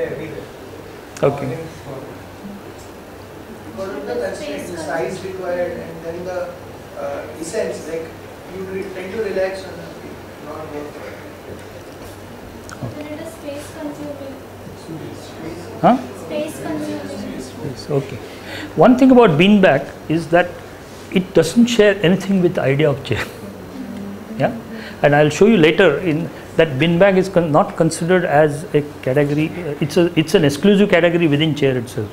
everywhere. Okay. Because of the constraint, the size required, and then the essence, like you tend to relax on the not work for it. Then it is space consuming. Huh? Space consuming. Space, okay. One thing about beanbag is that it doesn't share anything with the idea of chair. Yeah, and I'll show you later in that beanbag is not considered as a category. It's an exclusive category within chair itself.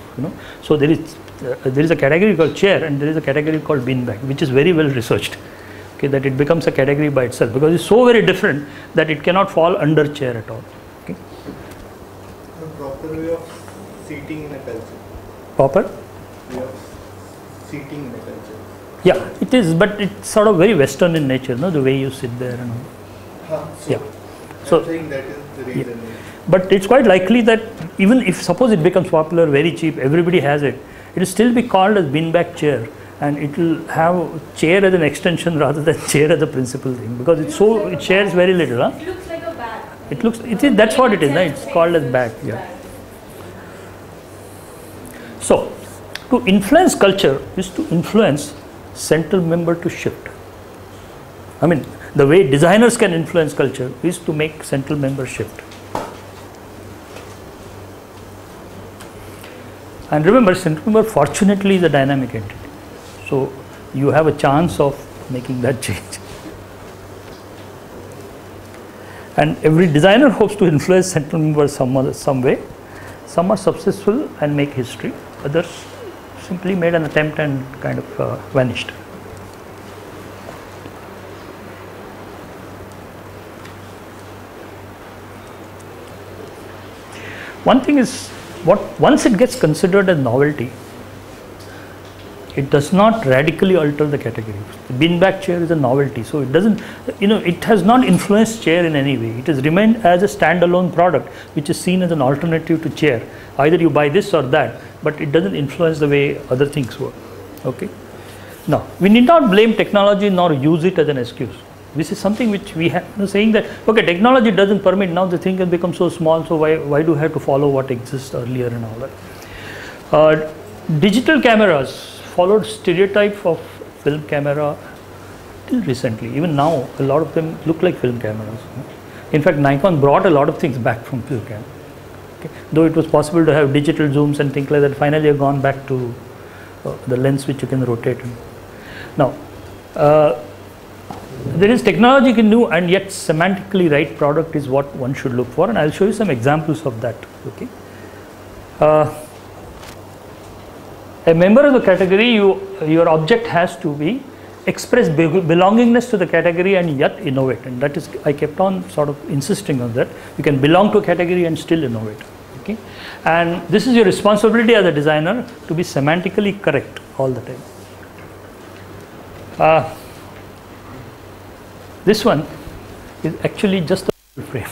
So there is a category called chair and there is a category called beanbag, which is very well researched. Okay, that it becomes a category by itself because it's so very different that it cannot fall under chair at all. Okay. The proper way of seating in a culture. Proper Way of seating in a culture. Yeah, it is, but it's sort of very Western in nature, the way you sit there and all. So Yeah. So I'm saying that is the reason. Yeah. But it's quite likely that even if suppose it becomes popular, very cheap, everybody has it, it will still be called as beanbag chair, and it will have chair as an extension rather than chair as a principal thing because it shares very little. Huh? It looks like a bag. It is that's what it is. Right? It's called as bag. Yeah. So, to influence culture is to influence central member to shift. I mean, the way designers can influence culture is to make central member shift. And remember, central member fortunately is a dynamic entity. So, you have a chance of making that change. And every designer hopes to influence central member some way. Some are successful and make history. Others simply made an attempt and kind of vanished. One thing is, once it gets considered a novelty, it does not radically alter the category. The beanbag chair is a novelty, so it doesn't, it has not influenced chair in any way. It has remained as a standalone product, which is seen as an alternative to chair. Either you buy this or that, but it doesn't influence the way other things work. Okay. Now, we need not blame technology nor use it as an excuse. This is something which we have saying that okay, technology doesn't permit, now the thing has become so small, so why do I have to follow what exists earlier and all that. Digital cameras followed stereotype of film camera till recently. Even now, a lot of them look like film cameras. In fact, Nikon brought a lot of things back from film camera. Okay. Though it was possible to have digital zooms and things like that, finally have gone back to the lens which you can rotate. Now, there is technology you can do, and yet semantically right product is what one should look for, and I'll show you some examples of that. Okay. A member of the category, your object has to be express belongingness to the category and yet innovate, and that is, I kept on sort of insisting on that. You can belong to a category and still innovate. Okay. And this is your responsibility as a designer to be semantically correct all the time. This one is actually just a frame.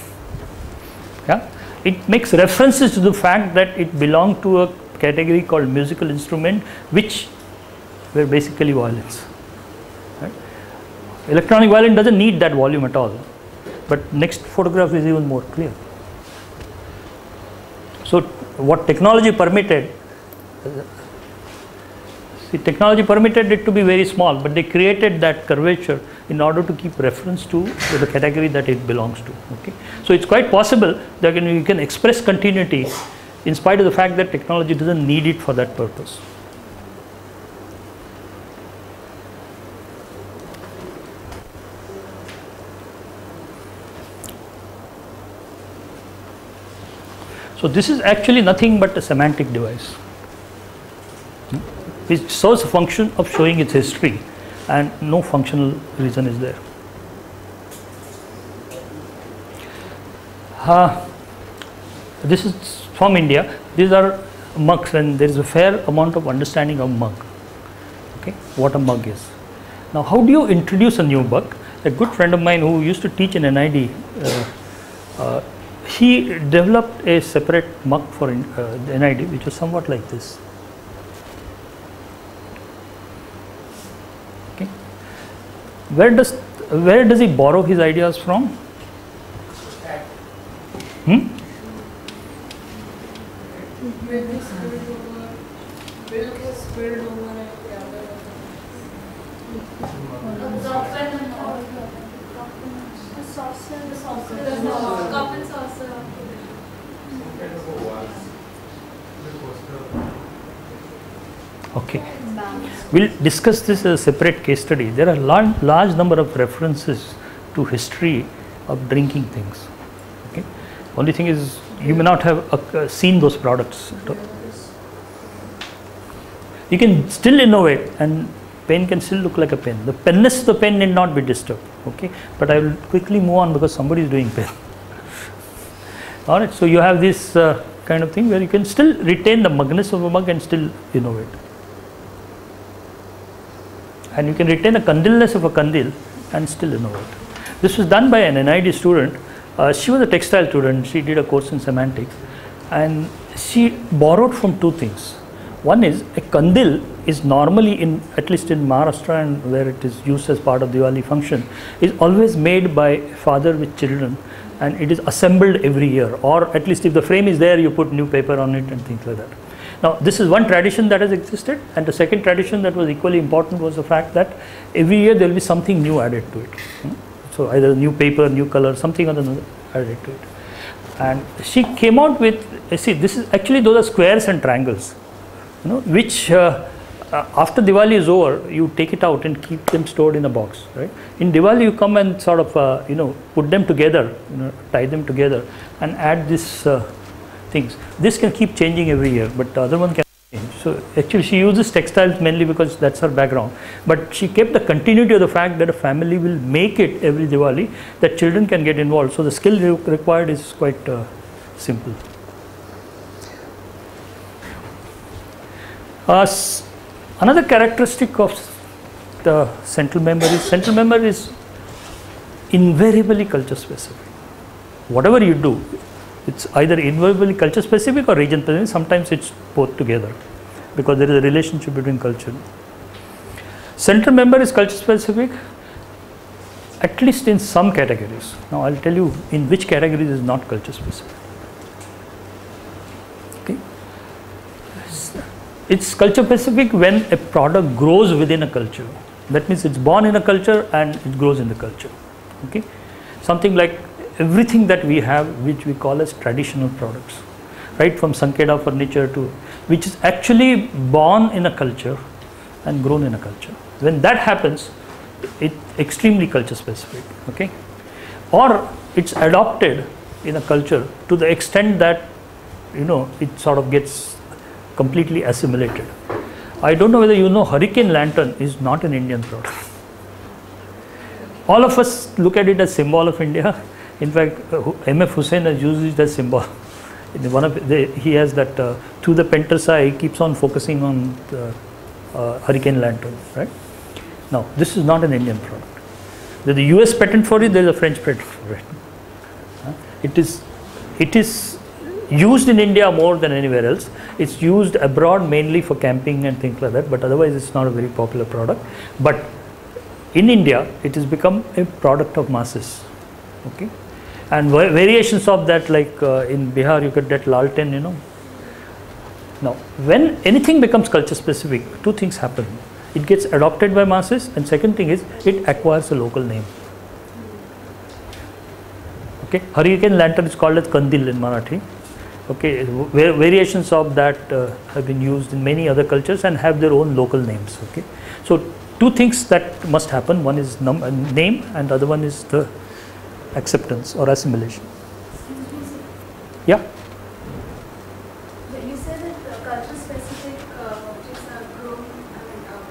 Yeah? It makes references to the fact that it belonged to a category called musical instrument, which were basically violins. Right? Electronic violin doesn't need that volume at all, but next photograph is even more clear. So what technology permitted, technology permitted it to be very small, but they created that curvature in order to keep reference to the category that it belongs to. Okay, so it's quite possible that you can express continuity in spite of the fact that technology doesn't need it for that purpose. So this is actually nothing but a semantic device, which serves a function of showing its history, and no functional reason is there. This is from India. These are mugs, and there is a fair amount of understanding of mug. Okay, what a mug is. Now, how do you introduce a new mug? A good friend of mine who used to teach in NID, he developed a separate mug for NID, which was somewhat like this. Okay, where does he borrow his ideas from? Will be spilled over. Will get spilled over and gather. Absorption and all. The saucer. The saucer. Cup and saucer. Okay. We'll discuss this as a separate case study. There are large number of references to history of drinking things. Okay. Only thing is you may not have seen those products. You can still innovate, and pen can still look like a pen. The penness of the pen need not be disturbed. Okay. But I will quickly move on because somebody is doing pen. Alright. So you have this kind of thing where you can still retain the mugness of a mug and still innovate. And you can retain the kandilness of a kandil and still innovate. This was done by an NID student. She was a textile student. She did a course in semantics, and she borrowed from two things. One is a kandil is normally at least in Maharashtra and where it is used as part of Diwali function, is always made by father with children, and it is assembled every year, or at least if the frame is there, you put new paper on it and things like that. Now, this is one tradition that has existed, and the second tradition that was equally important was the fact that every year there will be something new added to it. So, either new paper, new color, something or another added to it. And she came out with, see, this is actually, those are squares and triangles, which after Diwali is over, you take it out and keep them stored in a box, right? In Diwali, you come and sort of, put them together, tie them together and add this things. This can keep changing every year, but the other one can change. So actually she uses textiles mainly because that's her background, but she kept the continuity of the fact that a family will make it every Diwali, that children can get involved. So the skill required is quite simple. Another characteristic of the central memory is invariably culture specific. Whatever you do, it's either invariably culture specific or region specific. Sometimes it's both together because there is a relationship between culture. Central memory is culture specific, at least in some categories. Now I'll tell you in which categories is not culture specific. Okay. It's culture specific when a product grows within a culture. That means it's born in a culture and it grows in the culture. Okay. Something like everything that we have, which we call as traditional products, right, from Sankeda furniture to, which is actually born in a culture and grown in a culture. When that happens, it's extremely culture specific, okay, or it's adopted in a culture to the extent that it sort of gets completely assimilated. I don't know whether you know, hurricane lantern is not an Indian product. All of us look at it as symbol of India. In fact, M.F. Hussain has used it as symbol. He has that through the Pentarsa, he keeps on focusing on the hurricane lantern, right? Now, this is not an Indian product. There's a US patent for it, there's a French patent for it. It is used in India more than anywhere else. It's used abroad mainly for camping and things like that, but otherwise it's not a very popular product. But in India, it has become a product of masses, okay? And variations of that, like in Bihar, you could get lalten, Now, when anything becomes culture specific, two things happen. It gets adopted by masses, and second thing is it acquires a local name. Okay, hurricane lantern is called as kandil in Marathi. Okay, variations of that have been used in many other cultures and have their own local names. Okay, so two things that must happen. One is name, and the other one is the acceptance or assimilation. Yeah. You said that culture specific objects are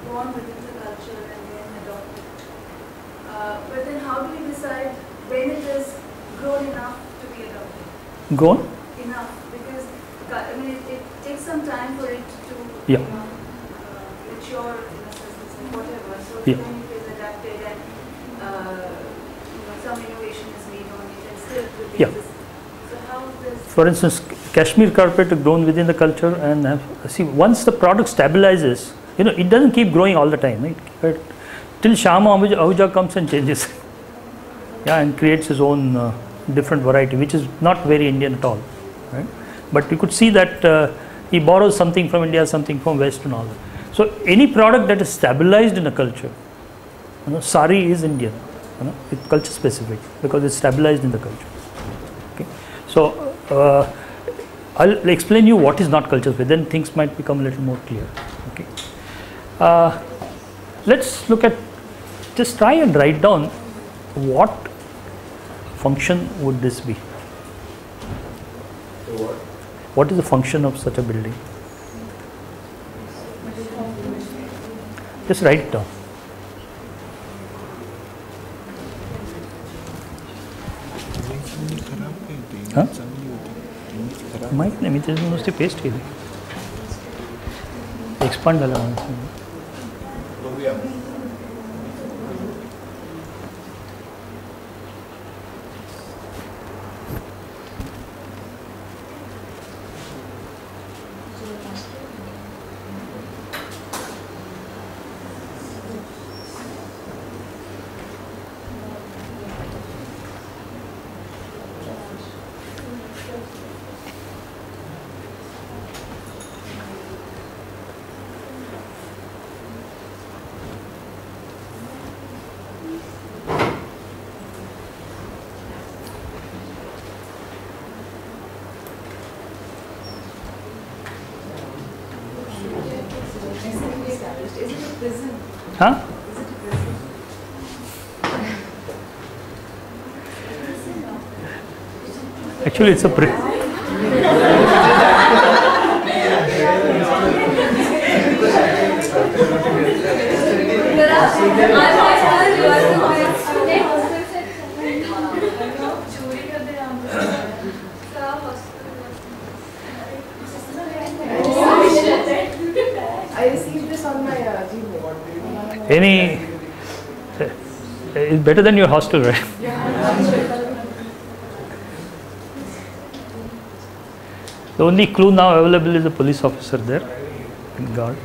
born within the culture and then adopted. But then how do you decide when it is grown enough to be adopted? Grown? Enough, because it takes some time for it to mature in a sense and whatever. So Yeah. when it is adapted and some innovation is made on it and still Yeah. remains. So how does, For instance, cashmere carpet is grown within the culture, and see, once the product stabilizes, it doesn't keep growing all the time, right? Till Shama Ahuja comes and changes, and creates his own different variety, which is not very Indian at all, right? but you could see that he borrows something from India, something from West and all that. So any product that is stabilized in a culture, sari is Indian, it's culture specific because it's stabilized in the culture. Okay, so I'll explain you what is not culture specific. Then things might become a little more clear. Okay, let's look at, just try and write down what function would this be. What is the function of such a building? Just write it down. Huh? माहित नाही मी त्याच्यात नुसती paste केली expand झालं Huh? Actually, it's a I received this on my Gmail. it's better than your hostel, right? The only clue now available is a police officer there and guard.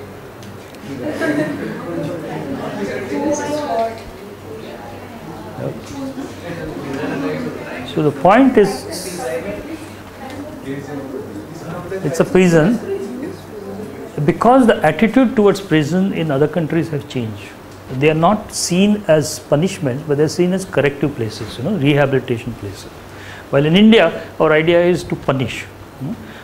Yep. So the point is, it's a prison. Because the attitude towards prison in other countries have changed. They are not seen as punishment, but they are seen as corrective places, rehabilitation places. While in India, our idea is to punish.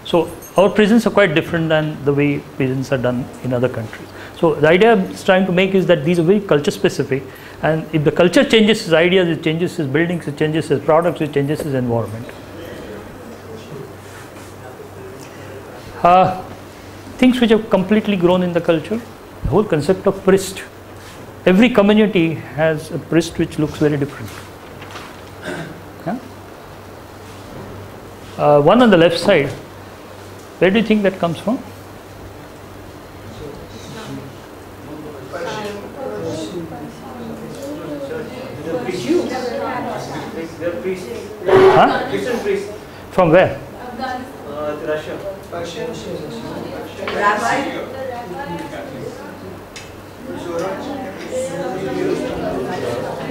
So our prisons are quite different than the way prisons are done in other countries. So the idea I'm trying to make is that these are very culture specific, and if the culture changes its ideas, it changes its buildings, it changes its products, it changes its environment. Things which have completely grown in the culture, the whole concept of priest. Every community has a priest which looks very different. Yeah? One on the left side, where do you think that comes from? Huh? Christian priest. From where? Russia.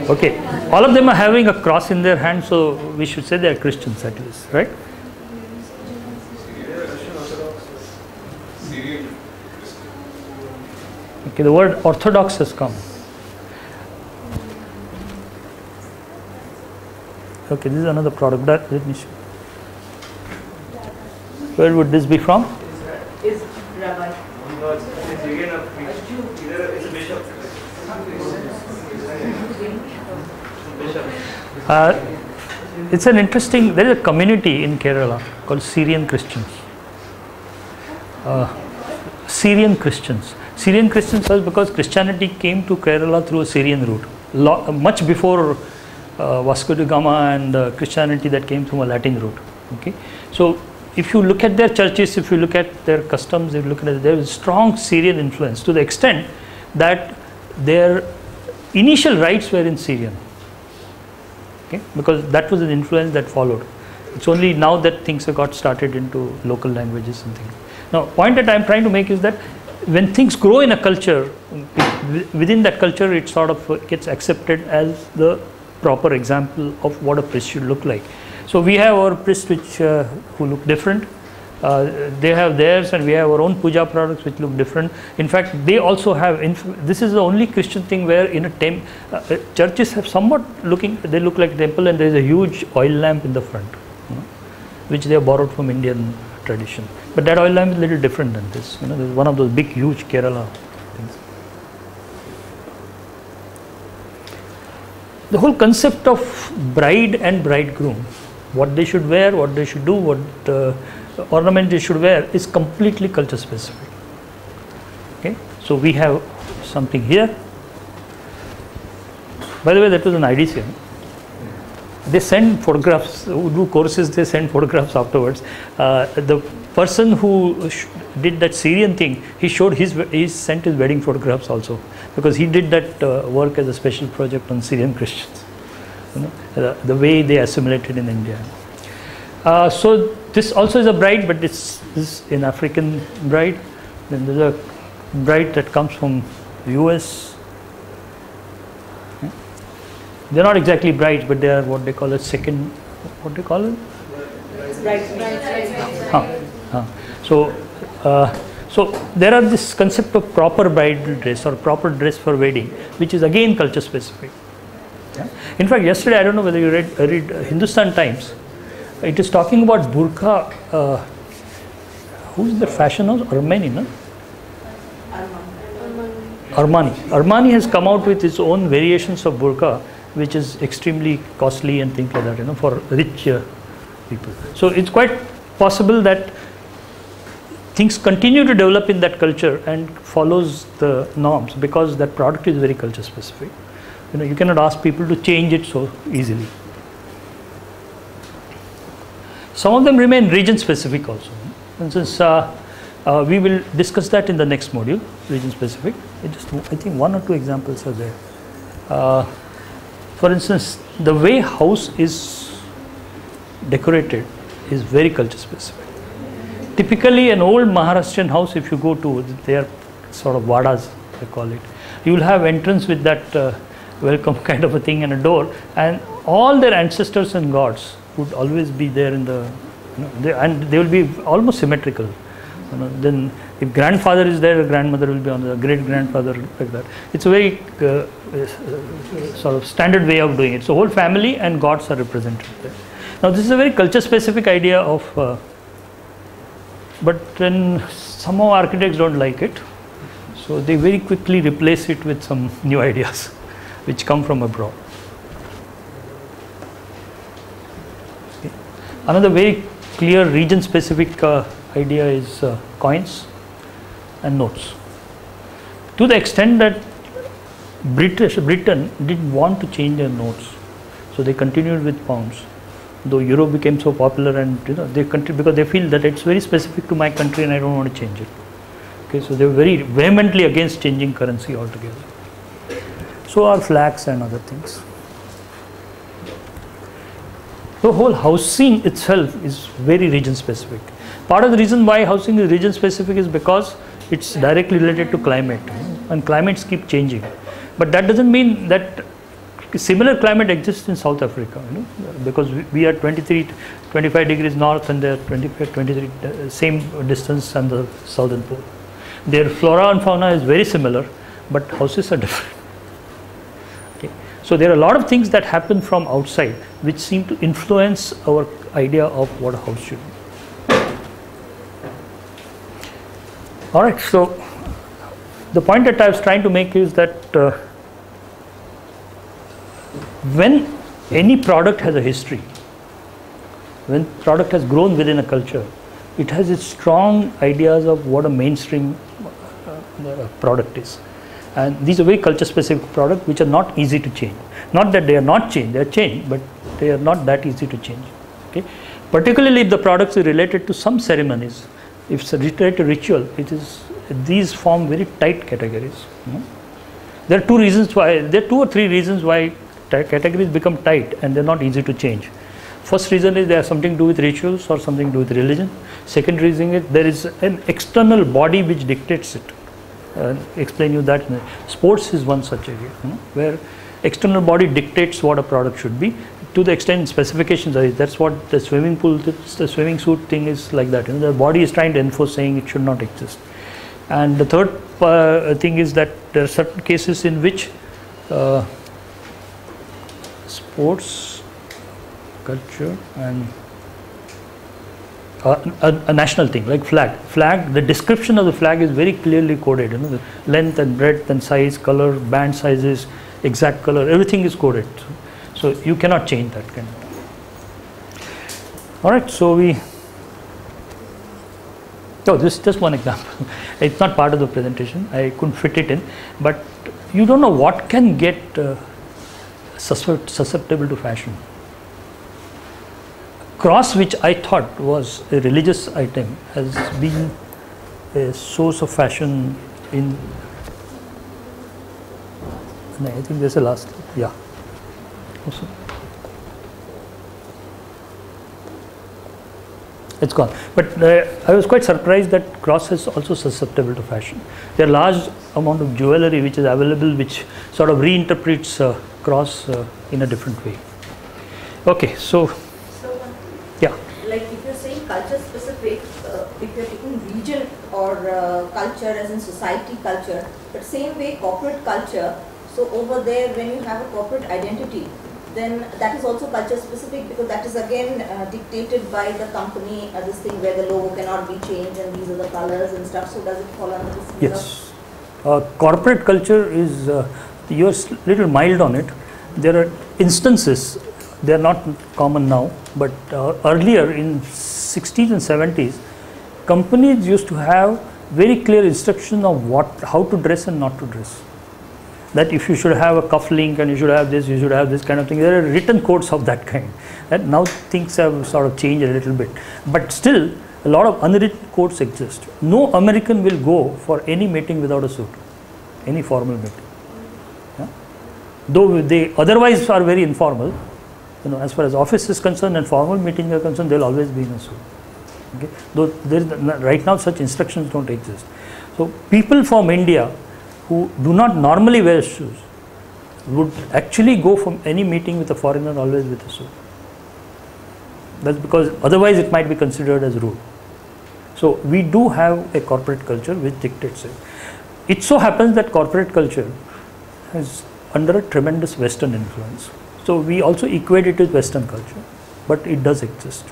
Okay, all of them are having a cross in their hand, so we should say they are Christians at least, right? Okay, the word orthodox has come. Okay, this is another product. Let me show. Where would this be from? Is Rabbi. It's an interesting, there is a community in Kerala called Syrian Christians. Syrian Christians. Syrian Christians was because Christianity came to Kerala through a Syrian route. Much before Vasco da Gama and Christianity that came through a Latin route. Okay, so if you look at their churches, if you look at their customs, if you look at it, there is strong Syrian influence to the extent that their initial rites were in Syrian. Okay, because that was an influence that followed. It's only now that things have got started into local languages and things. Now, point that I'm trying to make is that when things grow in a culture, within that culture, it sort of gets accepted as the proper example of what a priest should look like. So we have our priests which who look different. They have theirs, and we have our own puja products which look different. In fact, they also have. This is the only Christian thing where in a churches have somewhat looking. They look like a temple, and there is a huge oil lamp in the front, which they have borrowed from Indian tradition. But that oil lamp is a little different than this. There's one of those big, huge Kerala things. The whole concept of bride and bridegroom, what they should wear, what they should do, what ornament they should wear, is completely culture specific. Okay, so we have something here. By the way, that was an IDC. They send photographs, who do courses, they send photographs afterwards. The person who did that Syrian thing, he sent his wedding photographs also, because he did that work as a special project on Syrian Christians, the way they assimilated in India. So this also is a bride, but this is an African bride. Then there's a bride that comes from US. They're not exactly brides, but they are what they call a second, what they call it? So there are this concept of proper bridal dress or proper dress for wedding, which is again culture specific. Yeah? In fact, yesterday, I don't know whether you read Hindustan Times. It is talking about burqa. Who's the fashion house? Armani, no? Armani has come out with its own variations of burqa, which is extremely costly and things like that, for rich people. So it's quite possible that things continue to develop in that culture and follows the norms, because that product is very culture specific. You cannot ask people to change it so easily. Some of them remain region specific also. For instance, we will discuss that in the next module, region specific. I think one or two examples are there. For instance, the way house is decorated is very culture specific. Typically, an old Maharashtrian house, if you go to, they are sort of vadas, they call it. You will have entrance with that welcome kind of a thing and a door, and all their ancestors and gods would always be there in the, and they will be almost symmetrical. Then if grandfather is there, grandmother will be on the great grandfather, like that. It's a very sort of standard way of doing it. So whole family and gods are represented there. Now this is a very culture specific idea of, but then somehow architects don't like it. So they very quickly replace it with some new ideas which come from abroad. Okay. Another very clear region specific idea is coins and notes. To the extent that Britain didn't want to change their notes, so they continued with pounds. Though euro became so popular, and they because they feel that it's very specific to my country and I don't want to change it. Okay, so they were very vehemently against changing currency altogether. So are flags and other things. The whole housing itself is very region specific. Part of the reason why housing is region specific is because it's directly related to climate, and climates keep changing. But that doesn't mean that similar climate exists in South Africa, because we are 25 degrees north and they are 23 same distance on the southern pole. Their flora and fauna is very similar, but houses are different. Okay. So there are a lot of things that happen from outside which seem to influence our idea of what a house should be. Alright, so the point that I was trying to make is that when any product has a history, when product has grown within a culture, it has its strong ideas of what a mainstream product is. And these are very culture specific products which are not easy to change. Not that they are not changed, they are changed, but they are not that easy to change. Okay? Particularly if the products are related to some ceremonies, if it's related to ritual, these form very tight categories. There are two or three reasons why categories become tight and they're not easy to change. First reason is they have something to do with rituals or something to do with religion. Second reason is there is an external body which dictates it. Explain you that. Sports is one such area, where external body dictates what a product should be. to the extent specifications are, that's what the swimming pool, the swimming suit thing is like that. You know, the body is trying to enforce saying it should not exist. And the third thing is that there are certain cases in which sports, culture, and a national thing like flag, the description of the flag is very clearly coded. You know, the length and breadth and size, color, band sizes, exact color, everything is coded. So you cannot change that kind of thing. All right, so this is just one example. It's not part of the presentation. I couldn't fit it in, but you don't know what can get susceptible to fashion. Cross, which I thought was a religious item, has been a source of fashion in. I think there's a last. Yeah. Also. It's gone. But I was quite surprised that cross is also susceptible to fashion. There are large amount of jewelry which is available, which sort of reinterprets cross in a different way. Okay, so yeah. Like if you're saying culture specific, if you're taking region or culture as in society culture, but same way corporate culture. So over there, when you have a corporate identity, then that is also culture specific, because that is again dictated by the company, this thing where the logo cannot be changed and these are the colors and stuff. So does it fall under this? Yes. Corporate culture is, you're little mild on it. There are instances, they are not common now, but earlier in 60s and 70s, companies used to have very clear instruction of how to dress and not to dress. That if you should have a cuff link and you should have this, you should have this kind of thing. There are written codes of that kind. And now things have sort of changed a little bit. But still, a lot of unwritten codes exist. No American will go for any meeting without a suit, any formal meeting. Yeah? Though they otherwise are very informal, you know, as far as office is concerned and formal meetings are concerned, they'll always be in a suit. Okay? Though right now such instructions don't exist. So people from India who do not normally wear shoes would actually go from any meeting with a foreigner always with a suit. That's because otherwise it might be considered as rude. So we do have a corporate culture which dictates it. It so happens that corporate culture is under a tremendous Western influence. So we also equate it with Western culture, but it does exist.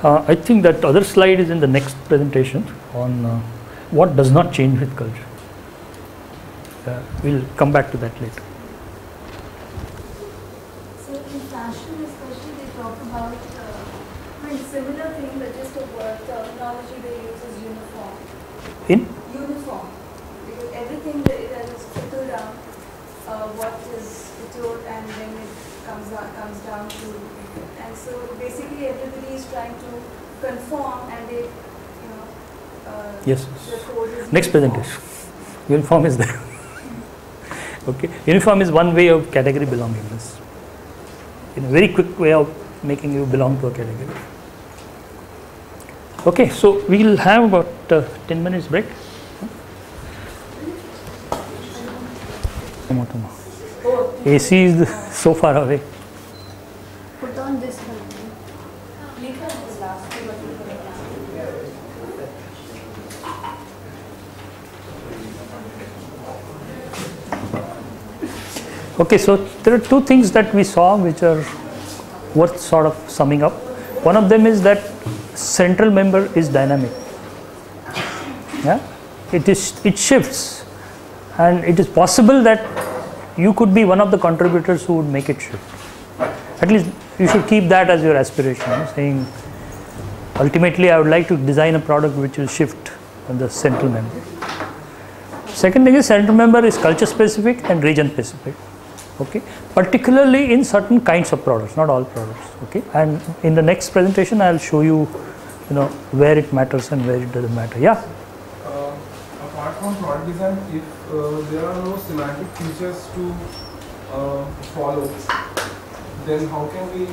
I think that other slide is in the next presentation on what does not change with culture. We'll come back to that later. So in fashion especially they talk about, similar thing, but just a word terminology they use is uniform. In? Uniform. Because everything that is trickled down, what is couture and then it comes down to, and so basically everybody is trying to conform and they, yes. the code is Next presentation. Uniform is there. Okay. Uniform is one way of category belongingness. In a very quick way of making you belong to a category. Okay, so we will have about 10 minutes break. AC is so far away. Put on this one. Okay, so there are two things that we saw which are worth sort of summing up. One of them is that central member is dynamic. Yeah, it shifts, and it is possible that you could be one of the contributors who would make it shift. At least you should keep that as your aspiration, saying ultimately I would like to design a product which will shift on the central member. Second thing is central member is culture specific and region specific. Okay, particularly in certain kinds of products, not all products. Okay, and in the next presentation I will show you, where it matters and where it doesn't matter. Yeah. Apart from product design, if there are no semantic features to follow, then how can we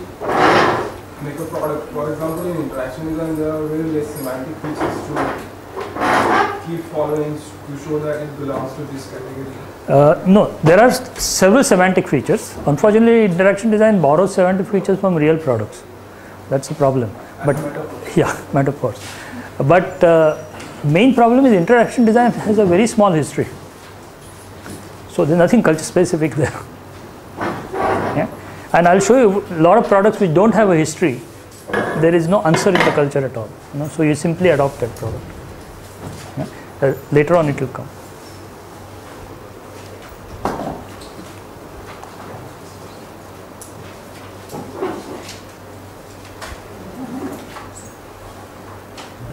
make a product? For example, in interaction design, there are very less semantic features to keep following to show that it belongs to this category? No, there are several semantic features. Unfortunately, interaction design borrows semantic features from real products. That's the problem. But yeah, metaphors. But main problem is interaction design has a very small history. So there's nothing culture specific there. Yeah? And I'll show you a lot of products which don't have a history. There is no answer in the culture at all. So you simply adopt that product. Yeah? Later on it will come.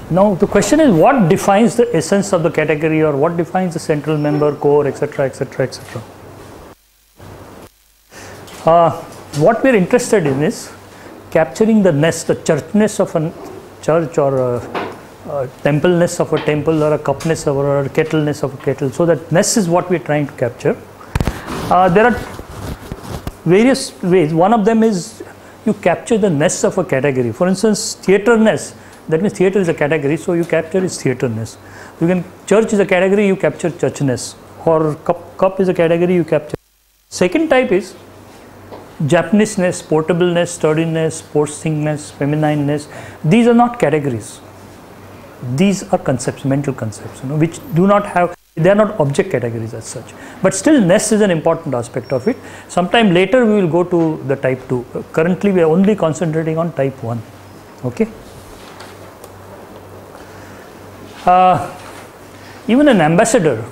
Now the question is, what defines the essence of the category, or what defines the central member, core, etc., etc., etc. What we are interested in is capturing the ness, the churchness of a church, or a temple-ness of a temple, or a cup-ness or a kettle-ness of a kettle. So that ness is what we are trying to capture. There are various ways. One of them is you capture the ness of a category. For instance, theatre-ness. That means theatre is a category, so you capture its theatre-ness. Church is a category, you capture churchness. Or cup is a category, you capture. Second type is Japanese-ness, portableness, sturdiness, sports-thingness, feminineness. These are not categories. These are concepts, mental concepts, which do not have, they are not object categories as such. But still, ness is an important aspect of it. Sometime later we will go to the type 2. Currently we are only concentrating on type 1. Okay. Even an ambassador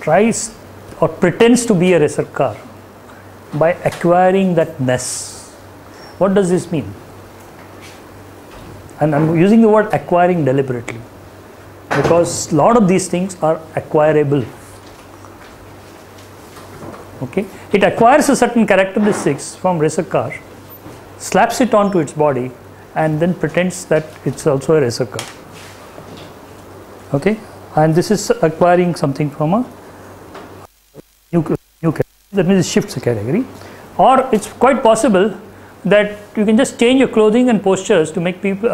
tries or pretends to be a reservoir by acquiring that ness. What does this mean? And I'm using the word acquiring deliberately, because a lot of these things are acquirable. Okay, it acquires a certain characteristics from reservoir, slaps it onto its body, and then pretends that it's also a reservoir. Okay, and this is acquiring something from a new category. That means it shifts a category. Or it's quite possible that you can just change your clothing and postures to make people,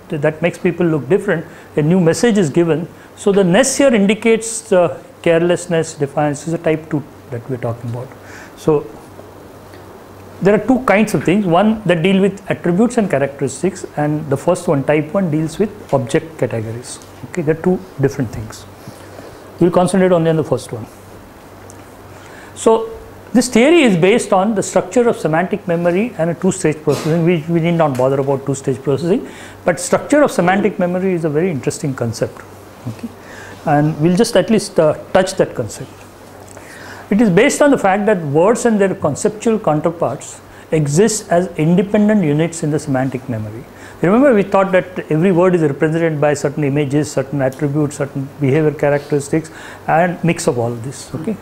that makes people look different. A new message is given. So the ness here indicates the carelessness, defiance. This is a type 2 that we're talking about. So there are two kinds of things. One that deal with attributes and characteristics, and the first one, type 1, deals with object categories. Okay, they're two different things. We'll concentrate only on the first one. So this theory is based on the structure of semantic memory and a two-stage processing. We need not bother about two-stage processing, but structure of semantic memory is a very interesting concept. Okay, and we'll just at least touch that concept. It is based on the fact that words and their conceptual counterparts exist as independent units in the semantic memory. Remember, we thought that every word is represented by certain images, certain attributes, certain behavior characteristics, and mix of all of this. Okay,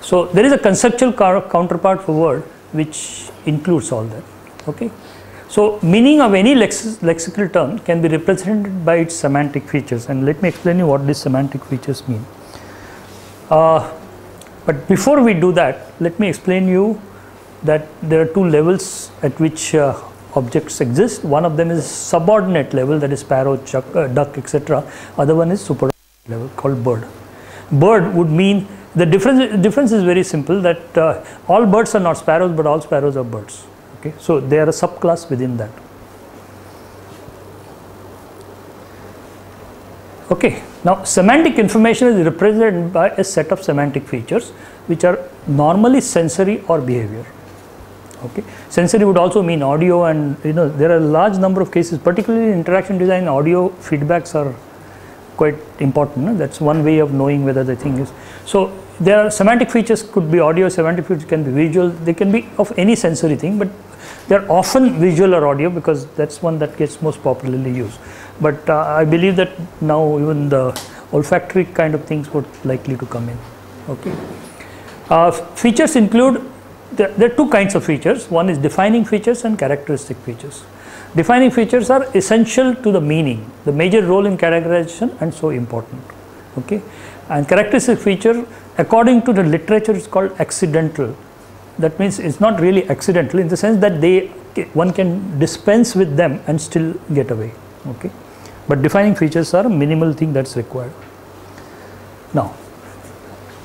so there is a conceptual counterpart for word which includes all that. Okay, so meaning of any lexical term can be represented by its semantic features, and let me explain you what these semantic features mean. But before we do that, let me explain you that there are two levels at which objects exist. One of them is subordinate level, that is sparrow, duck, etc. Other one is superordinate level, called bird. Bird would mean, the difference is very simple, that all birds are not sparrows, but all sparrows are birds. Okay, so they are a subclass within that. Okay, now semantic information is represented by a set of semantic features which are normally sensory or behavior. Okay, sensory would also mean audio, and there are a large number of cases, particularly in interaction design, audio feedbacks are quite important. That's one way of knowing whether the thing is. So there are semantic features, could be audio, semantic features can be visual, they can be of any sensory thing, but they are often visual or audio because that's one that gets most popularly used. But I believe that now even the olfactory kind of things would likely to come in. Okay. Features include, there are two kinds of features. One is defining features and characteristic features. Defining features are essential to the meaning, the major role in categorization, and so important. Okay. And characteristic feature, according to the literature, is called accidental. That means it's not really accidental in the sense that one can dispense with them and still get away. Okay. but defining features are a minimal thing that's required. Now,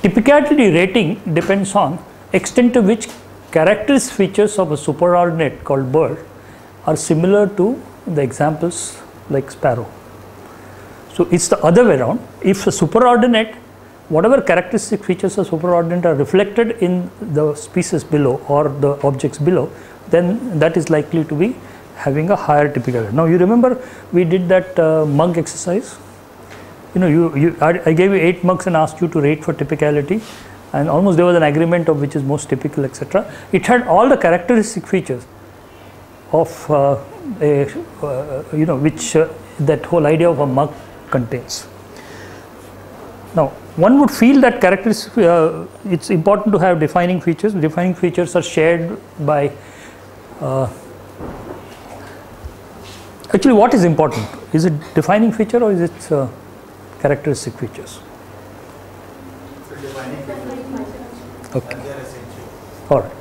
typicality rating depends on extent to which characteristic features of a superordinate called bird are similar to the examples like sparrow. So it's the other way around. If a superordinate, whatever characteristic features of superordinate are reflected in the species below or the objects below, then that is likely to be having a higher typicality. Now you remember we did that mug exercise. You know, I gave you 8 mugs and asked you to rate for typicality, and almost there was an agreement of which is most typical, etc. It had all the characteristic features of which that whole idea of a mug contains. Now one would feel that it's important to have defining features. Defining features are shared by actually, what is important? Is it defining feature or is it characteristic features? Okay. All right.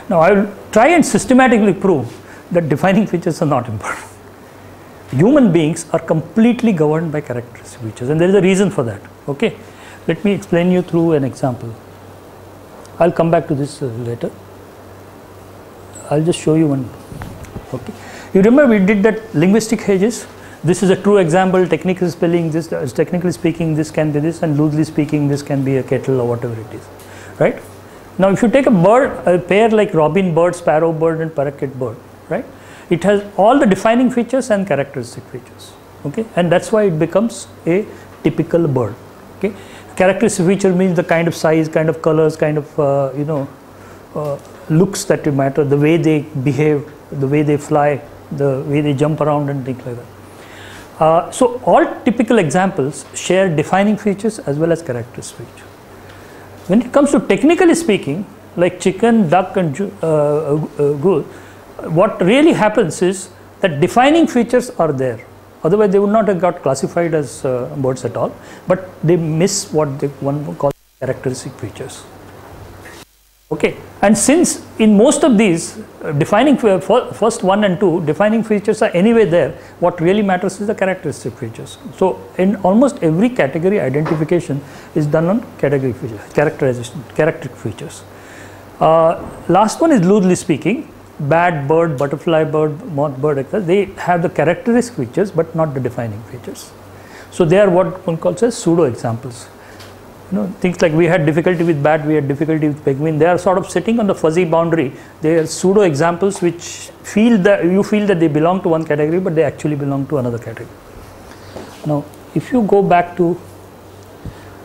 Now I will try and systematically prove that defining features are not important. Human beings are completely governed by characteristic features, and there is a reason for that. Okay. Let me explain you through an example. I'll come back to this later. I'll just show you one. Okay. You remember we did that linguistic hedges. This is a true example. Technically speaking, this can be this, and loosely speaking, this can be a kettle or whatever it is, right? Now, if you take a bird, a pair like robin bird, sparrow bird, and parakeet bird, right? It has all the defining features and characteristic features, okay? And that's why it becomes a typical bird, okay? Characteristic feature means the kind of size, kind of colors, kind of looks that matter, the way they behave, the way they fly, the way they jump around and things like that. So all typical examples share defining features as well as characteristic features. When it comes to technically speaking, like chicken, duck and goose, what really happens is that defining features are there. Otherwise they would not have got classified as birds at all, but they miss what one calls characteristic features. Okay, and since in most of these defining first 1 and 2 defining features are anyway there, what really matters is the characteristic features. So in almost every category, identification is done on category features, characteristic features. Last one is loosely speaking. Bat, bird, butterfly bird, moth bird, etc. They have the characteristic features but not the defining features. So they are what one calls as pseudo examples. You know, things like we had difficulty with bat, we had difficulty with penguin. They are sort of sitting on the fuzzy boundary. They are pseudo examples which you feel that they belong to one category, but they actually belong to another category. Now, if you go back to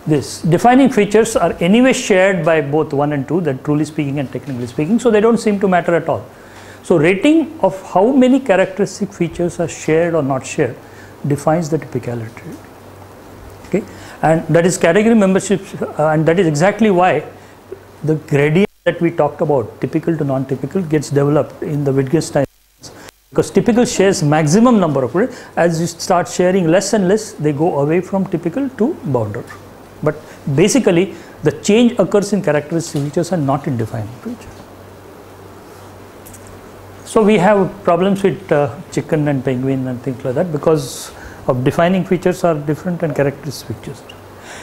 this, defining features are anyway shared by both 1 and 2, that truly speaking and technically speaking, so they don't seem to matter at all. So rating of how many characteristic features are shared or not shared defines the typicality. Okay, and that is category membership, and that is exactly why the gradient that we talked about, typical to non-typical, gets developed in the Wittgenstein, because typical shares maximum number of it. As you start sharing less and less, they go away from typical to bounded. But basically the change occurs in characteristic features and not in defining features. So we have problems with chicken and penguin and things like that because of defining features are different and characteristic features.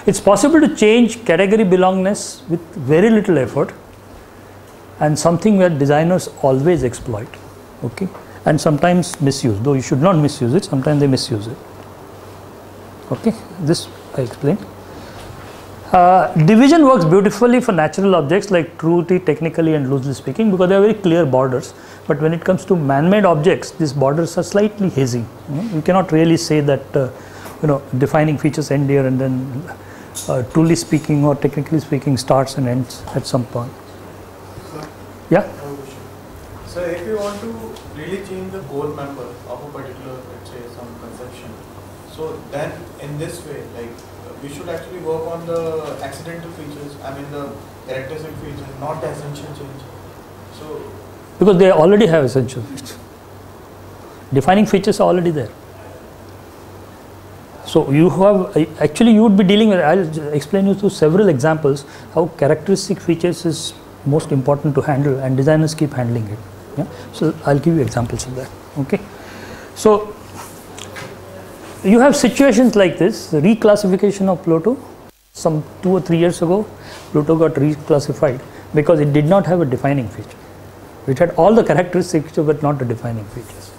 It's possible to change category belongingness with very little effort, and something that designers always exploit, okay, and sometimes misuse, though you should not misuse it, sometimes they misuse it. Okay, this I explained. Division works beautifully for natural objects like truly, technically and loosely speaking, because they are very clear borders. But when it comes to man-made objects, these borders are slightly hazy. You cannot really say that defining features end here and then truly speaking or technically speaking starts and ends at some point. Sir, Yeah. So if you want to really change the core member of a particular, let's say, some conception, so then in this way, like, we should actually work on the accidental features, I mean the characteristic features, not the essential change. So Because they already have essential features. Defining features are already there. So you have, actually you would be dealing with, I'll explain you through several examples how characteristic features is most important to handle, and designers keep handling it. Yeah? So I'll give you examples of that. Okay. So you have situations like this, the reclassification of Pluto. Some 2 or 3 years ago, Pluto got reclassified because it did not have a defining feature. It had all the characteristics but not the defining features.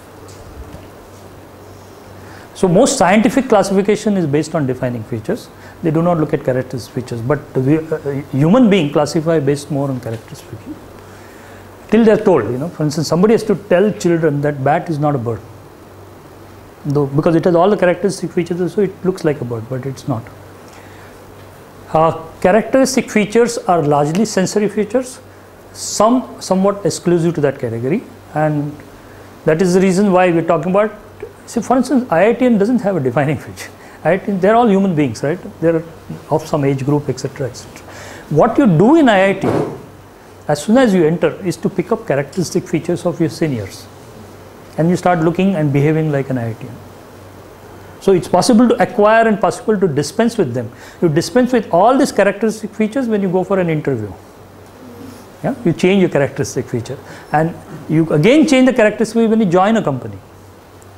So most scientific classification is based on defining features. They do not look at characteristic features, but human being classify based more on characteristic features. Till they are told, for instance, somebody has to tell children that bat is not a bird. Though, because it has all the characteristic features, so it looks like a bird, but it's not. Characteristic features are largely sensory features, somewhat exclusive to that category, and that is the reason why we're talking about. See, for instance, IITian doesn't have a defining feature. IITian, they're all human beings, right? They're of some age group, etc., etc. What you do in IIT, as soon as you enter, is to pick up characteristic features of your seniors, and you start looking and behaving like an IITian. So it's possible to acquire and possible to dispense with them. You dispense with all these characteristic features when you go for an interview. Yeah? You change your characteristic feature, and you again change the characteristic when you join a company.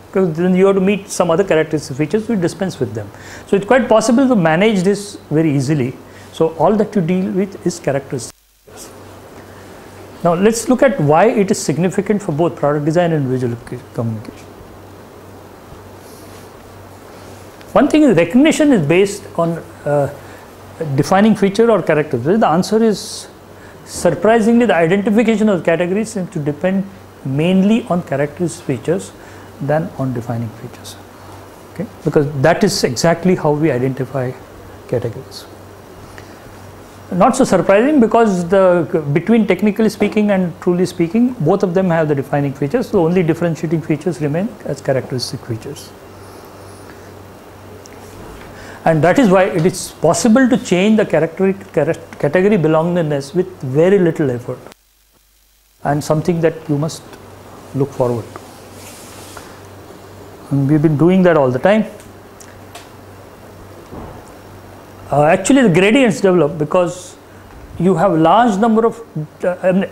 Because then you have to meet some other characteristic features, we dispense with them. So it's quite possible to manage this very easily. So all that you deal with is characteristics. Now let's look at why it is significant for both product design and visual communication. One thing is recognition is based on defining feature or character. The answer is surprisingly the identification of categories seems to depend mainly on characteristic features than on defining features, okay? Because that is exactly how we identify categories. Not so surprising, because between technically speaking and truly speaking, both of them have the defining features, so only differentiating features remain as characteristic features. And that is why it is possible to change the category belongingness with very little effort, and something that you must look forward to. And we've been doing that all the time. Actually, the gradients develop because you have large number of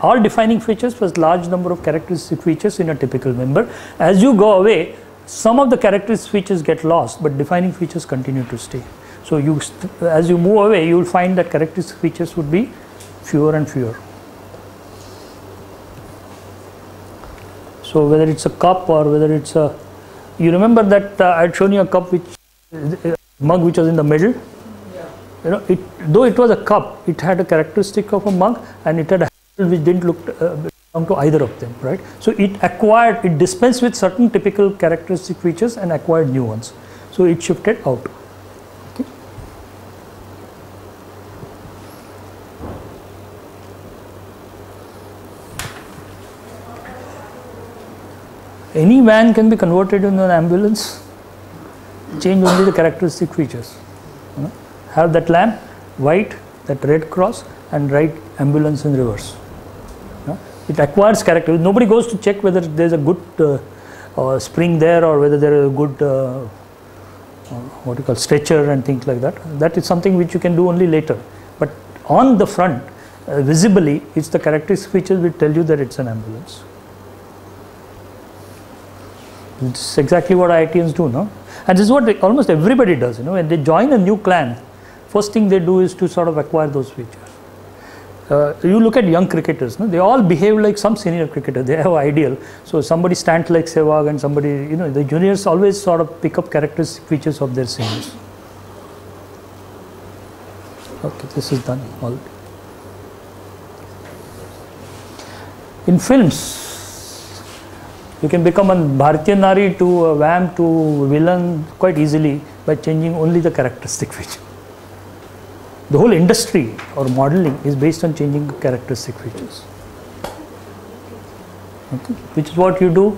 all defining features plus large number of characteristic features in a typical member. As you go away, some of the characteristic features get lost, but defining features continue to stay. So as you move away, you will find that characteristic features would be fewer and fewer. So whether it's a cup or whether it's a, you remember that I had shown you a cup mug which was in the middle. Yeah. Though it was a cup, it had a characteristic of a mug, and it had a handle which didn't look to either of them, right? So it dispensed with certain typical characteristic features and acquired new ones. So it shifted out. Okay. Any van can be converted into an ambulance, change only the characteristic features. Have that lamp, white, that red cross, and write ambulance in reverse. It acquires character. Nobody goes to check whether there is a good spring there, or whether there is a good what you call stretcher and things like that. That is something which you can do only later. But on the front, visibly, it's the characteristic features which tell you that it's an ambulance. It's exactly what IITians do, no? And this is what almost everybody does. When they join a new clan, first thing they do is to sort of acquire those features. You look at young cricketers, no? They all behave like some senior cricketer. They have ideal. So somebody stands like Sehwag, and somebody, the juniors always sort of pick up characteristic features of their seniors. Okay, this is done already. In films, you can become a Bharatiya Nari to a vamp to a villain quite easily by changing only the characteristic feature. The whole industry or modeling is based on changing characteristic features. Okay. Which is what you do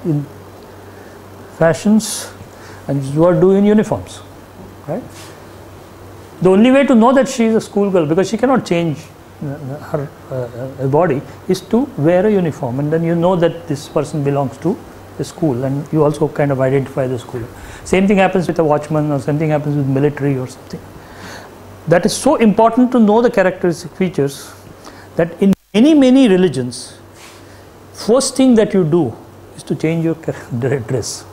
in fashions, and which is what you do in uniforms. Right? The only way to know that she is a schoolgirl, because she cannot change her body, is to wear a uniform, and then you know that this person belongs to the school, and you also kind of identify the school. Same thing happens with a watchman, or same thing happens with military or something. That is so important to know the characteristic features that in many religions, first thing that you do is to change your dress.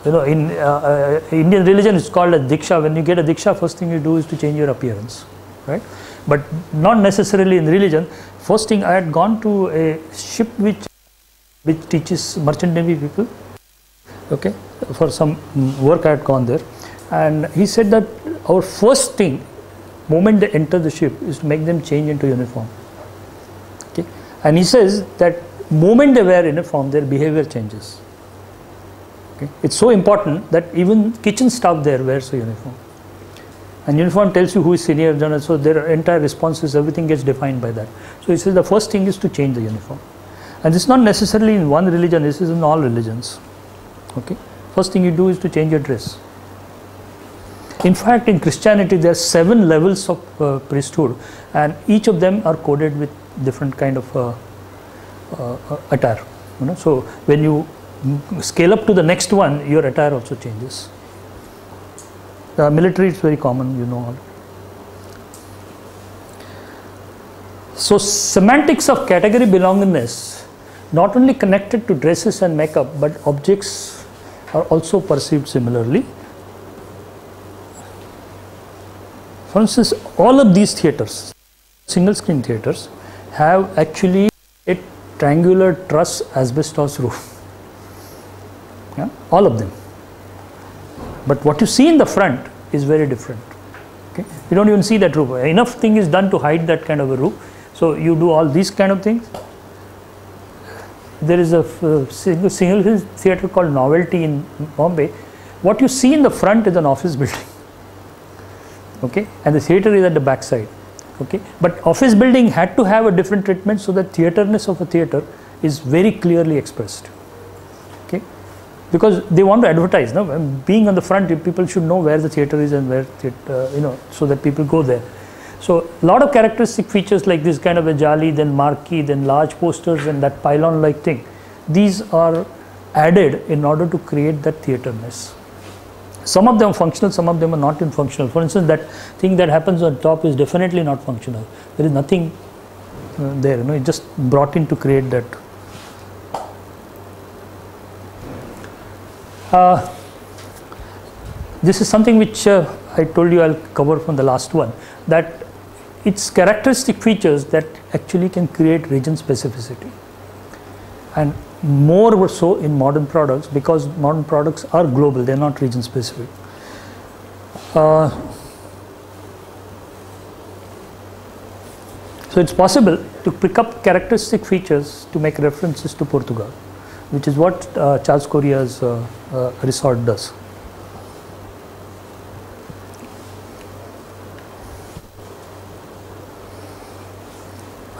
in Indian religion it's called a diksha. When you get a diksha, first thing you do is to change your appearance, right? But not necessarily in religion. First thing, I had gone to a ship which teaches merchant navy people, okay, for some work. I had gone there, and he said that our first thing, moment they enter the ship, is to make them change into uniform. Okay, and he says that moment they wear uniform, their behavior changes. Okay, it's so important that even kitchen staff there wears a uniform, and uniform tells you who is senior general. So their entire responses, everything gets defined by that. So he says the first thing is to change the uniform, and this is not necessarily in one religion. This is in all religions. Okay, first thing you do is to change your dress. In fact, in Christianity, there are 7 levels of priesthood, and each of them are coded with different kind of attire. So when you scale up to the next one, your attire also changes. The military is very common, all. So semantics of category belongingness not only connected to dresses and makeup, but objects are also perceived similarly. For instance, all of these theatres, single screen theatres, have actually a triangular truss asbestos roof. Yeah? All of them. But what you see in the front is very different. Okay? You don't even see that roof. Enough thing is done to hide that kind of a roof. So you do all these kind of things. There is a single theatre called Novelty in Bombay. What you see in the front is an office building. Okay, and the theatre is at the back side. Okay, but office building had to have a different treatment so that theatreness of a theatre is very clearly expressed. Okay, because they want to advertise. No, being on the front, people should know where the theatre is and where so that people go there. So a lot of characteristic features like this kind of a jali, then marquee, then large posters, and that pylon-like thing. These are added in order to create that theatreness. Some of them are functional, some of them are not functional. For instance, that thing that happens on top is definitely not functional. There is nothing there, it's just brought in to create that. This is something which I told you I'll cover from the last one, that it's characteristic features that actually can create region specificity. And more so in modern products, because modern products are global, they are not region specific. So it's possible to pick up characteristic features to make references to Portugal, which is what Charles Correa's resort does.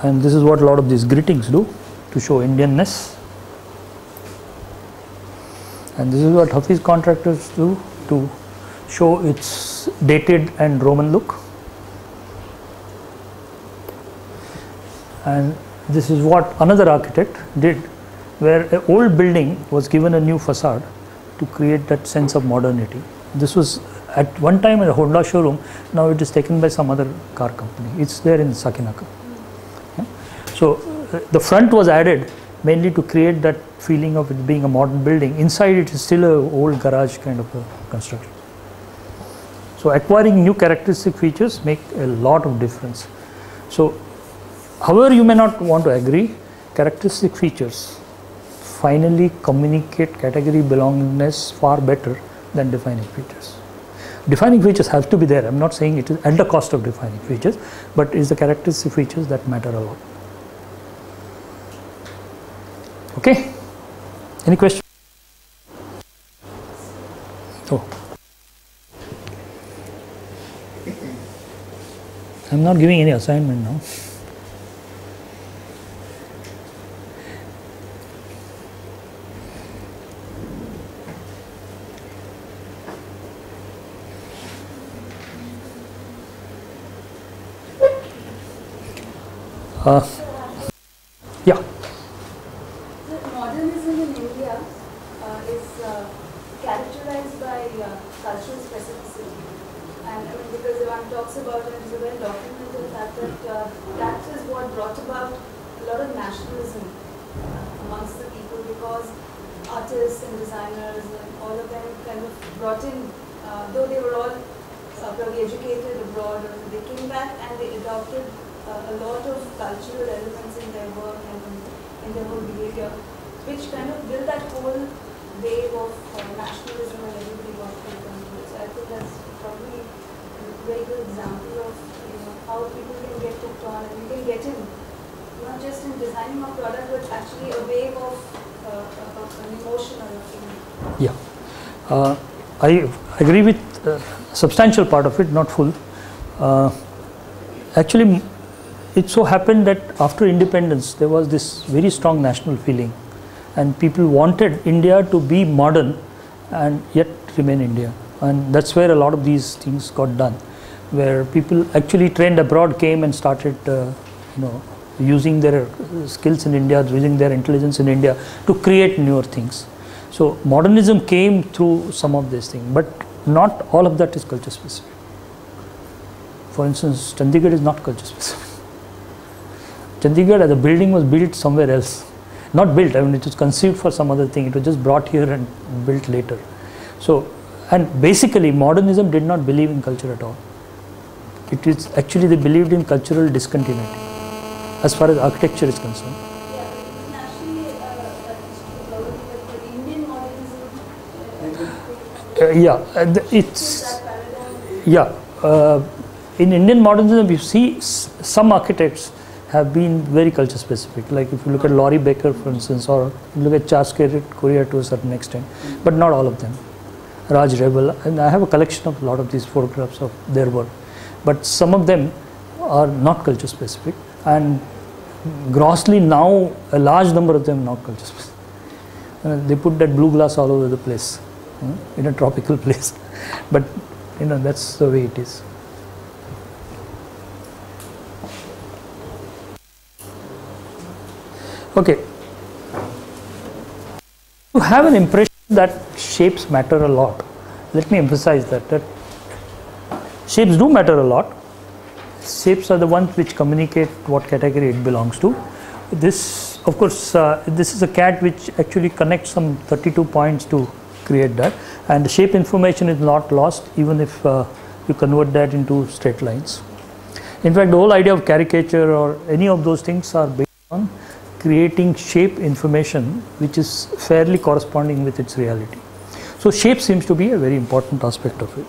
And this is what a lot of these greetings do to show Indianness. And this is what Hafiz contractors do to show its dated and Roman look. And this is what another architect did, where an old building was given a new facade to create that sense of modernity. This was at one time in a Honda showroom, now it is taken by some other car company. It's there in Sakinaka. Yeah? So the front was added mainly to create that feeling of it being a modern building. Inside it is still an old garage kind of a construction. So acquiring new characteristic features make a lot of difference. So however you may not want to agree, characteristic features finally communicate category belongingness far better than defining features. Defining features have to be there. I'm not saying it is at the cost of defining features, but it's the characteristic features that matter a lot. Okay? Any question? Oh. I'm not giving any assignment now. Yeah. Modernism in India is characterized by cultural specificity, and because one talks about it, it's a well documented fact that that is what brought about a lot of nationalism amongst the people, because artists and designers and all of them kind of brought in, though they were all probably educated abroad, they came back and they adopted a lot of cultural elements in their work and in their whole behavior, which kind of built that whole wave of nationalism and everybody got hooked onto it. So I think that's probably a very good example of how people can get hooked on and you can get in, not just in designing a product, but actually a wave of an emotion or a feeling. Yeah, I agree with a substantial part of it, not full. Actually, it so happened that after independence, there was this very strong national feeling, and people wanted India to be modern and yet remain India, and that's where a lot of these things got done, where people actually trained abroad came and started, using their skills in India, using their intelligence in India to create newer things. So modernism came through some of these things, but not all of that is culture specific. For instance, Chandigarh is not culture specific. Chandigarh as a building was built somewhere else. Not built, I mean it was conceived for some other thing, it was just brought here and built later. So, and basically modernism did not believe in culture at all. It is actually they believed in cultural discontinuity as far as architecture is concerned. Yeah, nationally, the Indian modernism. In Indian modernism, you see some architects have been very culture specific. Like if you look at Laurie Baker, for instance, or look at Charles Korea to a certain extent, but not all of them. Raj Rebel, and I have a collection of a lot of these photographs of their work, but some of them are not culture specific, and grossly now a large number of them not culture specific. They put that blue glass all over the place, in a tropical place, but that's the way it is. Okay, to have an impression that shapes matter a lot, let me emphasize that shapes do matter a lot. Shapes are the ones which communicate what category it belongs to. This, of course, this is a cat which actually connects some 32 points to create that, and the shape information is not lost even if you convert that into straight lines. In fact, the whole idea of caricature or any of those things are based on creating shape information which is fairly corresponding with its reality. So shape seems to be a very important aspect of it.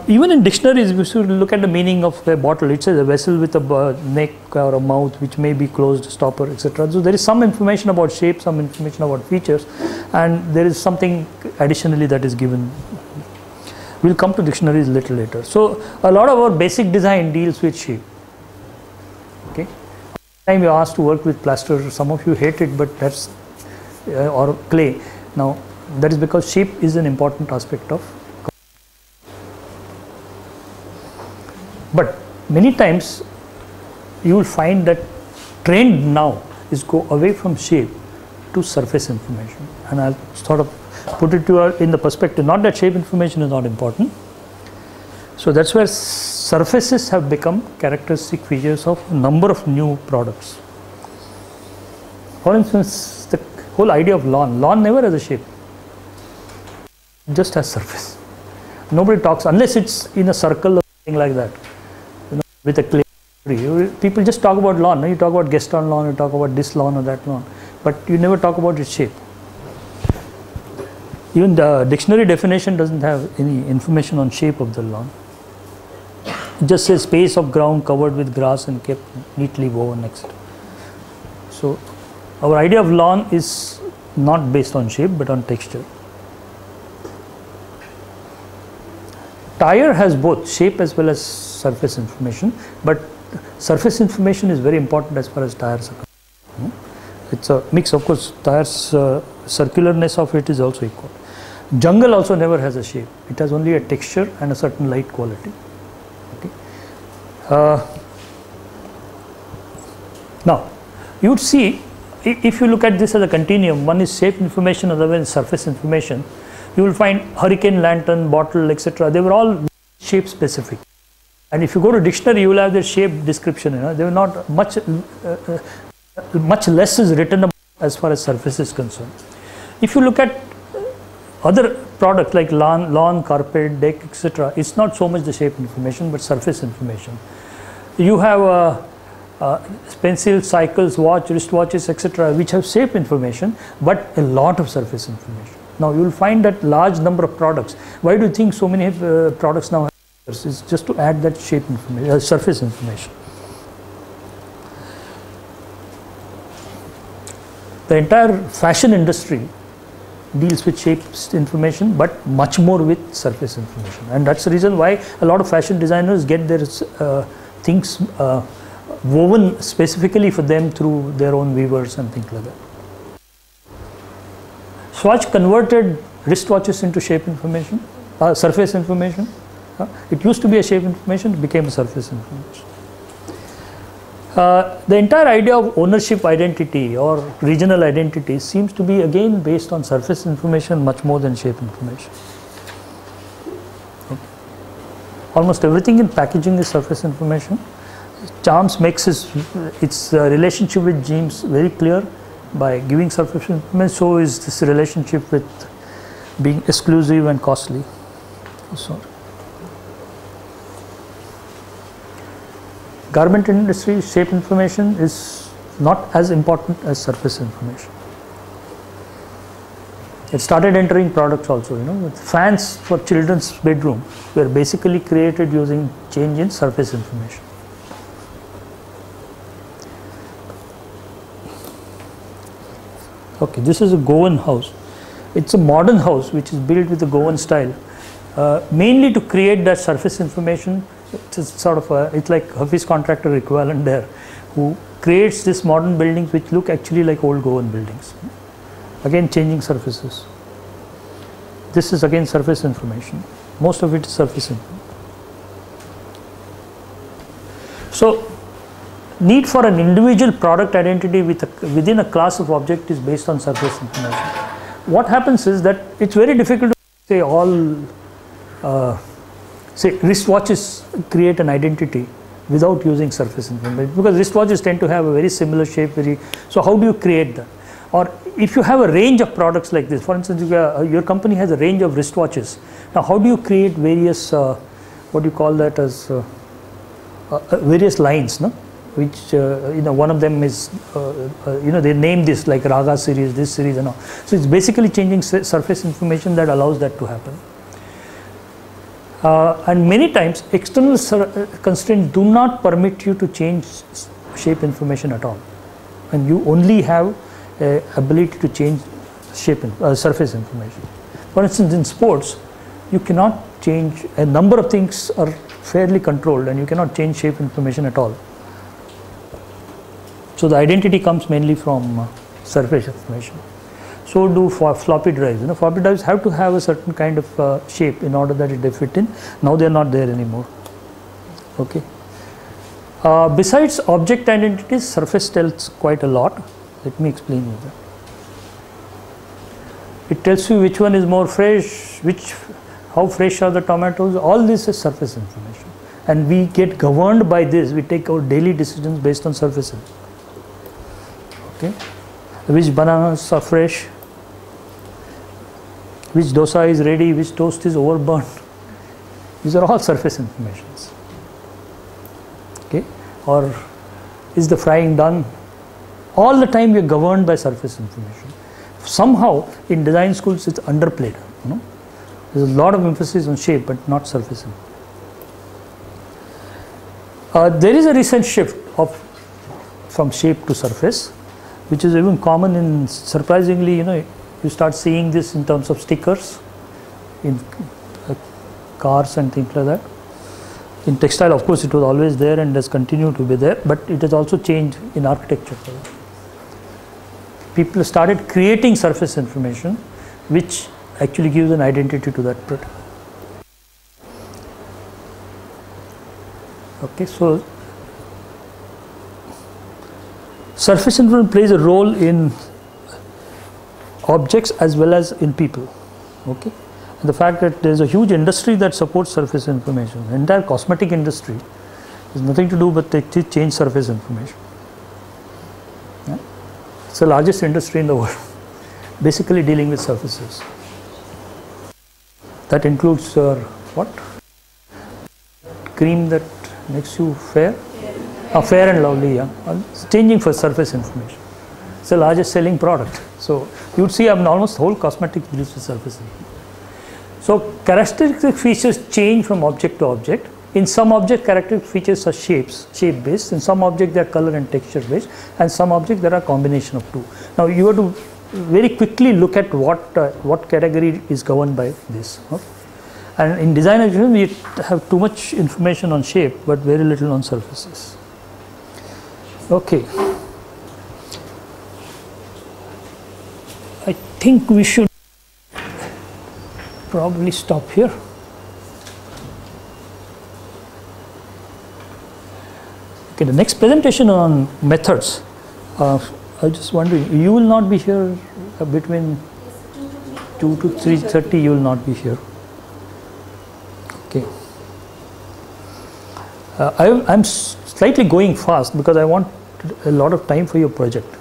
Even in dictionaries, we should look at the meaning of a bottle. It says a vessel with a neck or a mouth which may be closed, stopper, etc. So there is some information about shape, some information about features, and there is something additionally that is given. We'll come to dictionaries a little later. So a lot of our basic design deals with shape. Okay. Time you're asked to work with plaster, some of you hate it, but that's or clay. Now that is because shape is an important aspect of. But many times you will find that trend now is go away from shape to surface information, and I'll sort of put it to you in the perspective, not that shape information is not important. So that's where surfaces have become characteristic features of a number of new products. For instance, the whole idea of lawn never has a shape, it just has surface. Nobody talks unless it's in a circle or something like that, with a clay tree. People just talk about lawn. You talk about Gaston lawn, you talk about this lawn or that lawn, but you never talk about its shape. Even the dictionary definition doesn't have any information on shape of the lawn. It just says space of ground covered with grass and kept neatly woven, etc. So our idea of lawn is not based on shape but on texture. Tire has both shape as well as surface information, but surface information is very important as far as tires are concerned. It's a mix, of course. Tires circularness of it is also equal. Jungle also never has a shape, it has only a texture and a certain light quality. Okay. Now you would see, if you look at this as a continuum, one is shape information, other one is surface information. You will find hurricane lantern, bottle, etc. They were all shape specific. And if you go to dictionary, you will have their shape description. They were not much. Much less is written about as far as surface is concerned. If you look at other products like lawn, carpet, deck, etc., it's not so much the shape information but surface information. You have pencils, cycles, watch, wristwatches, etc., which have shape information but a lot of surface information. Now you will find that large number of products. Why do you think so many products now have? It's just to add that shape information, surface information. The entire fashion industry deals with shapes information but much more with surface information, and that's the reason why a lot of fashion designers get their things woven specifically for them through their own weavers and things like that. Swatch converted wristwatches into shape information, surface information. It used to be a shape information, it became a surface information. The entire idea of ownership identity or regional identity seems to be again based on surface information much more than shape information. Okay. Almost everything in packaging is surface information. Charms makes its relationship with genes very clear by giving surface information. So is this relationship with being exclusive and costly. Sorry. Garment industry shape information is not as important as surface information. It started entering products also, with fans for children's bedroom were basically created using change in surface information. Okay, this is a Goan house. It's a modern house which is built with the Goan style, mainly to create that surface information. It's sort of it's like office contractor equivalent there, who creates this modern buildings which look actually like old Goan buildings. Again, changing surfaces. This is again surface information. Most of it is surface information. So, need for an individual product identity within a class of object is based on surface information. What happens is that it's very difficult to say all say wristwatches create an identity without using surface information, because wristwatches tend to have a very similar shape. So how do you create that? Or if you have a range of products like this, for instance, your company has a range of wristwatches. Now how do you create various what do you call that as various lines, no? Which one of them is they name this like Raga series, this series and all. So it's basically changing surface information that allows that to happen. And many times external constraints do not permit you to change shape information at all, and you only have ability to change shape surface information. For instance, in sports you cannot change, a number of things are fairly controlled and you cannot change shape information at all. So the identity comes mainly from surface information. So do for floppy drives. Floppy drives have to have a certain kind of shape in order that they fit in. Now they are not there anymore. Okay. Besides object identities, surface tells quite a lot. Let me explain you that. It tells you which one is more fresh, how fresh are the tomatoes. All this is surface information, and we get governed by this. We take our daily decisions based on surface information. Okay. Which bananas are fresh, which dosa is ready, which toast is overburnt. These are all surface informations. Okay. Or is the frying done? All the time you are governed by surface information. Somehow in design schools it's underplayed. There's a lot of emphasis on shape but not surface information. There is a recent shift from shape to surface, which is even common in, surprisingly, you start seeing this in terms of stickers in cars and things like that. In textile, of course, it was always there and has continued to be there, but it has also changed in architecture. People started creating surface information which actually gives an identity to that product. Okay, so surface information plays a role in objects as well as in people. Okay, and the fact that there is a huge industry that supports surface information, the entire cosmetic industry has nothing to do but they change surface information. Yeah? It's the largest industry in the world, basically dealing with surfaces. That includes what? Cream that makes you fair? Fair and lovely, yeah. It's changing for surface information. It's the largest selling product. So you would see almost whole cosmetics deals with surfaces. So characteristic features change from object to object. In some object, characteristic features are shape based. In some object, they are color and texture based. And some object, there are combination of two. Now you have to very quickly look at what category is governed by this. Okay? And in design engineering, we have too much information on shape, but very little on surfaces. Okay. I think we should probably stop here. Okay, the next presentation on methods. I was just wondering, you will not be here between 2 to 3:30. You will not be here. Okay. I'm slightly going fast because I want a lot of time for your project.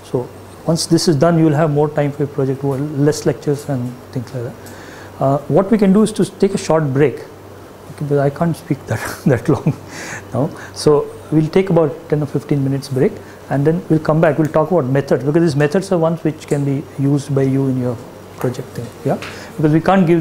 So once this is done, you will have more time for your project, less lectures and things like that. What we can do is to take a short break, okay, because I can't speak that long now. So we'll take about 10 or 15 minutes break, and then we'll come back. We'll talk about methods, because these methods are ones which can be used by you in your project thing. Yeah, because we can't give